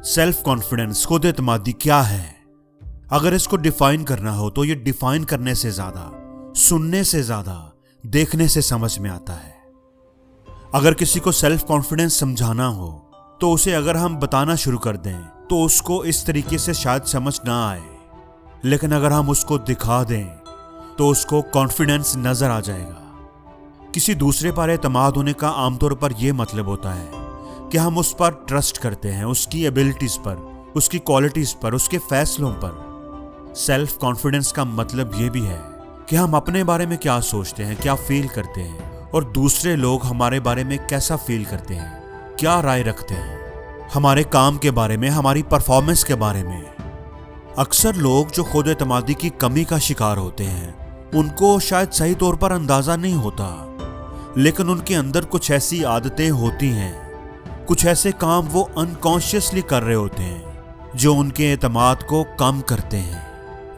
Self confidence, खुद एतमादी क्या है? अगर इसको डिफाइन करना हो तो ये डिफाइन करने से ज्यादा, सुनने से ज्यादा देखने से समझ में आता है। अगर किसी को सेल्फ कॉन्फिडेंस समझाना हो तो उसे अगर हम बताना शुरू कर दें तो उसको इस तरीके से शायद समझ ना आए, लेकिन अगर हम उसको दिखा दें तो उसको कॉन्फिडेंस नजर आ जाएगा। किसी दूसरे पर एतमाद होने का आमतौर पर यह मतलब होता है कि हम उस पर ट्रस्ट करते हैं, उसकी एबिलिटीज पर, उसकी क्वालिटीज पर, उसके फैसलों पर। सेल्फ कॉन्फिडेंस का मतलब यह भी है कि हम अपने बारे में क्या सोचते हैं, क्या फील करते हैं, और दूसरे लोग हमारे बारे में कैसा फील करते हैं, क्या राय रखते हैं हमारे काम के बारे में, हमारी परफॉर्मेंस के बारे में। अक्सर लोग जो खुद एतमादी की कमी का शिकार होते हैं उनको शायद सही तौर पर अंदाजा नहीं होता, लेकिन उनके अंदर कुछ ऐसी आदतें होती हैं, कुछ ऐसे काम वो अनकॉन्शियसली कर रहे होते हैं जो उनके एतमाद को कम करते हैं,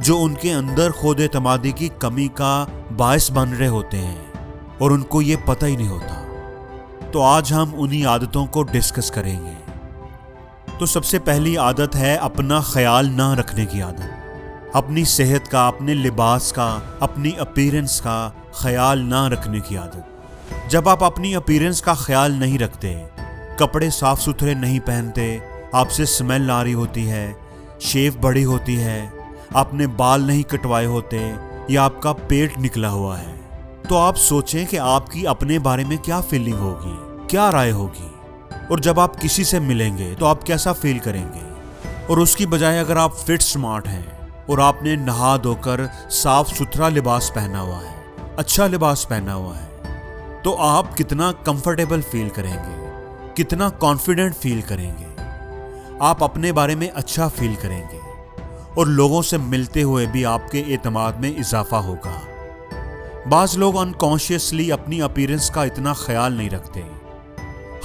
जो उनके अंदर खुद एतमादी की कमी का बायस बन रहे होते हैं और उनको ये पता ही नहीं होता। तो आज हम उन्हीं आदतों को डिस्कस करेंगे। तो सबसे पहली आदत है अपना ख्याल ना रखने की आदत। अपनी सेहत का, अपने लिबास का, अपनी अपीयरेंस का ख्याल ना रखने की आदत। जब आप अपनी अपीयरेंस का ख्याल नहीं रखते, कपड़े साफ सुथरे नहीं पहनते, आपसे स्मेल आ रही होती है, शेव बड़ी होती है, आपने बाल नहीं कटवाए होते या आपका पेट निकला हुआ है, तो आप सोचें कि आपकी अपने बारे में क्या फीलिंग होगी, क्या राय होगी। और जब आप किसी से मिलेंगे तो आप कैसा फील करेंगे। और उसकी बजाय अगर आप फिट स्मार्ट हैं और आपने नहा धोकर साफ सुथरा लिबास पहना हुआ है, अच्छा लिबास पहना हुआ है, तो आप कितना कंफर्टेबल फील करेंगे, कितना कॉन्फिडेंट फील करेंगे, आप अपने बारे में अच्छा फील करेंगे और लोगों से मिलते हुए भी आपके एतमाद में इजाफा होगा। बाज लोग अनकॉन्शियसली अपनी अपीयरेंस का इतना ख्याल नहीं रखते,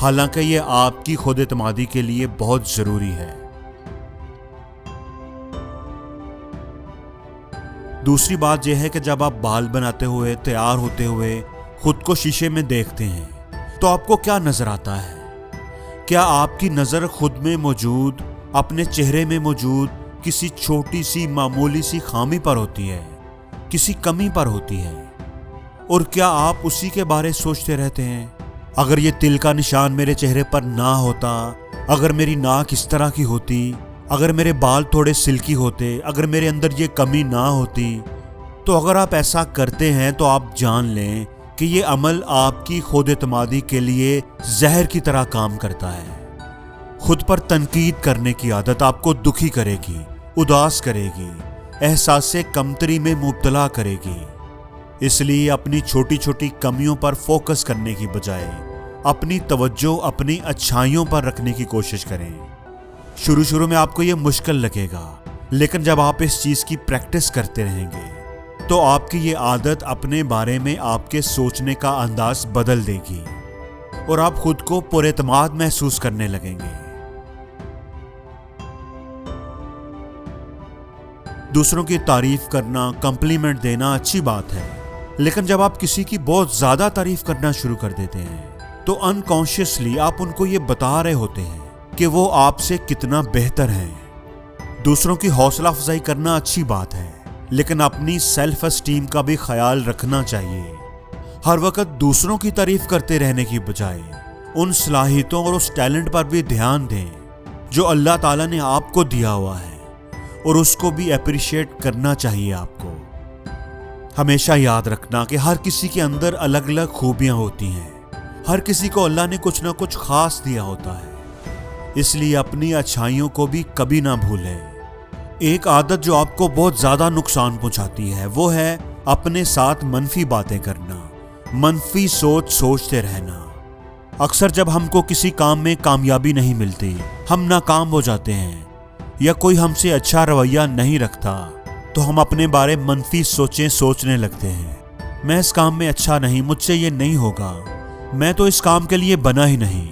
हालांकि ये आपकी खुद एतमादी के लिए बहुत जरूरी है। दूसरी बात यह है कि जब आप बाल बनाते हुए, तैयार होते हुए खुद को शीशे में देखते हैं तो आपको क्या नजर आता है? क्या आपकी नजर खुद में मौजूद, अपने चेहरे में मौजूद किसी छोटी सी मामूली सी खामी पर होती है, किसी कमी पर होती है? और क्या आप उसी के बारे सोचते रहते हैं? अगर ये तिल का निशान मेरे चेहरे पर ना होता, अगर मेरी नाक इस तरह की होती, अगर मेरे बाल थोड़े सिल्की होते, अगर मेरे अंदर ये कमी ना होती, तो अगर आप ऐसा करते हैं तो आप जान लें कि ये अमल आपकी खुद एतमादी के लिए जहर की तरह काम करता है। खुद पर तनकीद करने की आदत आपको दुखी करेगी, उदास करेगी, एहसास से कमतरी में मुब्तला करेगी। इसलिए अपनी छोटी छोटी कमियों पर फोकस करने की बजाय अपनी तवज्जो अपनी अच्छाइयों पर रखने की कोशिश करें। शुरू में आपको ये मुश्किल लगेगा, लेकिन जब आप इस चीज की प्रैक्टिस करते रहेंगे तो आपकी ये आदत अपने बारे में आपके सोचने का अंदाज बदल देगी और आप खुद को पुरएतमाद महसूस करने लगेंगे। दूसरों की तारीफ करना, कॉम्प्लीमेंट देना अच्छी बात है, लेकिन जब आप किसी की बहुत ज्यादा तारीफ करना शुरू कर देते हैं तो अनकॉन्शियसली आप उनको ये बता रहे होते हैं कि वो आपसे कितना बेहतर हैं। दूसरों की हौसला अफजाई करना अच्छी बात है, लेकिन अपनी सेल्फ एस्टीम का भी ख्याल रखना चाहिए। हर वक्त दूसरों की तारीफ करते रहने की बजाय उन सलाहियतों और उस टैलेंट पर भी ध्यान दें जो अल्लाह ताला ने आपको दिया हुआ है, और उसको भी अप्रिशिएट करना चाहिए आपको। हमेशा याद रखना कि हर किसी के अंदर अलग अलग खूबियां होती हैं, हर किसी को अल्लाह ने कुछ ना कुछ खास दिया होता है, इसलिए अपनी अच्छाइयों को भी कभी ना भूलें। एक आदत जो आपको बहुत ज्यादा नुकसान पहुंचाती है वो है अपने साथ मनफी बातें करना, मनफी सोच सोचते रहना। अक्सर जब हमको किसी काम में कामयाबी नहीं मिलती, हम नाकाम हो जाते हैं या कोई हमसे अच्छा रवैया नहीं रखता, तो हम अपने बारे मनफी सोचें सोचने लगते हैं। मैं इस काम में अच्छा नहीं, मुझसे ये नहीं होगा, मैं तो इस काम के लिए बना ही नहीं।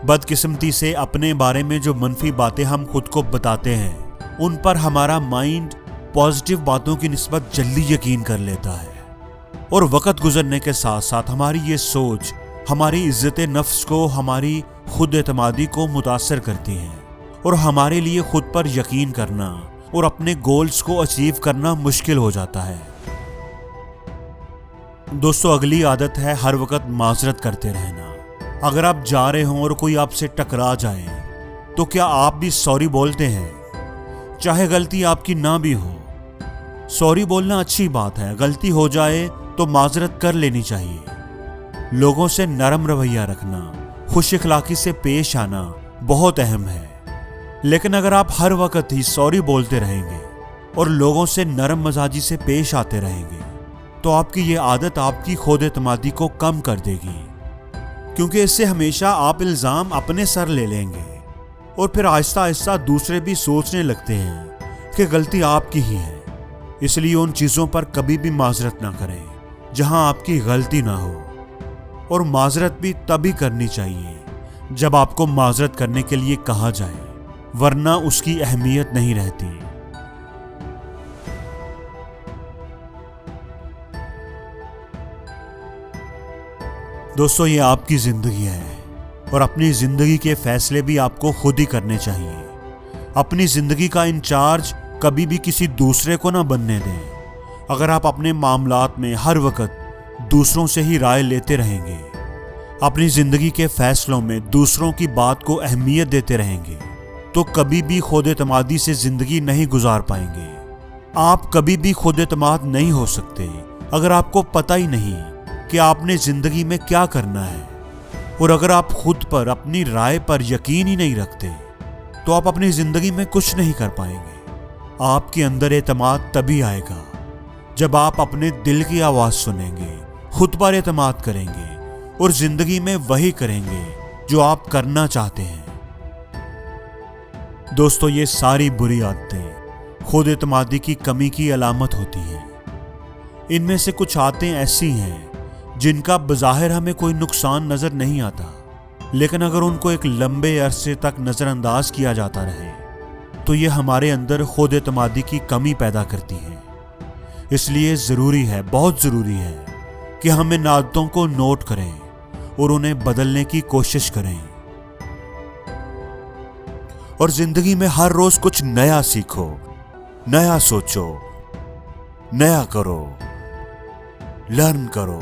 बदकिस्मती से अपने बारे में जो मनफी बातें हम खुद को बताते हैं उन पर हमारा माइंड पॉजिटिव बातों की निस्बत जल्दी यकीन कर लेता है, और वक्त गुजरने के साथ साथ हमारी ये सोच हमारी इज्जत नफ्स को, हमारी खुद एतमादी को मुतासर करती है اور ہمارے لیے خود پر یقین کرنا اور اپنے گولز کو اچیو کرنا مشکل ہو جاتا ہے۔ دوستو، اگلی عادت ہے ہر وقت معذرت کرتے رہنا۔ اگر آپ جا رہے ہوں اور کوئی آپ سے ٹکرا جائے تو کیا آپ بھی سوری بولتے ہیں؟ چاہے غلطی آپ کی نہ بھی ہو، سوری بولنا اچھی بات ہے۔ غلطی ہو جائے تو معذرت کر لینی چاہیے۔ لوگوں سے نرم رویہ رکھنا، خوش اخلاقی سے پیش آنا بہت اہم ہے۔ لیکن اگر آپ ہر وقت ہی سوری بولتے رہیں گے اور لوگوں سے نرم مزاجی سے پیش آتے رہیں گے تو آپ کی یہ عادت آپ کی خود اعتمادی کو کم کر دے گی، کیونکہ اس سے ہمیشہ آپ الزام اپنے سر لے لیں گے اور پھر آہستہ آہستہ دوسرے بھی سوچنے لگتے ہیں کہ غلطی آپ کی ہی ہے۔ اس لیے ان چیزوں پر کبھی بھی معذرت نہ کریں جہاں آپ کی غلطی نہ ہو، اور معذرت بھی تبھی کرنی چاہیے جب آپ کو معذرت کرنے کے لیے کہا جائے، ورنہ اس کی اہمیت نہیں رہتی۔ دوستو، یہ آپ کی زندگی ہے اور اپنی زندگی کے فیصلے بھی آپ کو خود ہی کرنے چاہیے۔ اپنی زندگی کا انچارج کبھی بھی کسی دوسرے کو نہ بننے دیں۔ اگر آپ اپنے معاملات میں ہر وقت دوسروں سے ہی رائے لیتے رہیں گے، اپنی زندگی کے فیصلوں میں دوسروں کی بات کو اہمیت دیتے رہیں گے، تو کبھی بھی خود اعتمادی سے زندگی نہیں گزار پائیں گے۔ آپ کبھی بھی خود اعتماد نہیں ہو سکتے اگر آپ کو پتہ ہی نہیں کہ آپ نے زندگی میں کیا کرنا ہے، اور اگر آپ خود پر اپنی رائے پر یقین ہی نہیں رکھتے تو آپ اپنی زندگی میں کچھ نہیں کر پائیں گے۔ آپ کے اندر اعتماد تبھی آئے گا جب آپ اپنے دل کی آواز سنیں گے، خود پر اعتماد کریں گے اور زندگی میں وہی کریں گے جو آپ کرنا چاہتے ہیں۔ دوستو، یہ ساری بری عادتیں خود اعتمادی کی کمی کی علامت ہوتی ہیں۔ ان میں سے کچھ عادتیں ایسی ہیں جن کا بظاہر ہمیں کوئی نقصان نظر نہیں آتا، لیکن اگر ان کو ایک لمبے عرصے تک نظر انداز کیا جاتا رہے تو یہ ہمارے اندر خود اعتمادی کی کمی پیدا کرتی ہیں۔ اس لیے ضروری ہے، بہت ضروری ہے کہ ہم ان عادتوں کو نوٹ کریں اور انہیں بدلنے کی کوشش کریں، اور زندگی میں ہر روز کچھ نیا سیکھو، نیا سوچو، نیا کرو، لرن کرو۔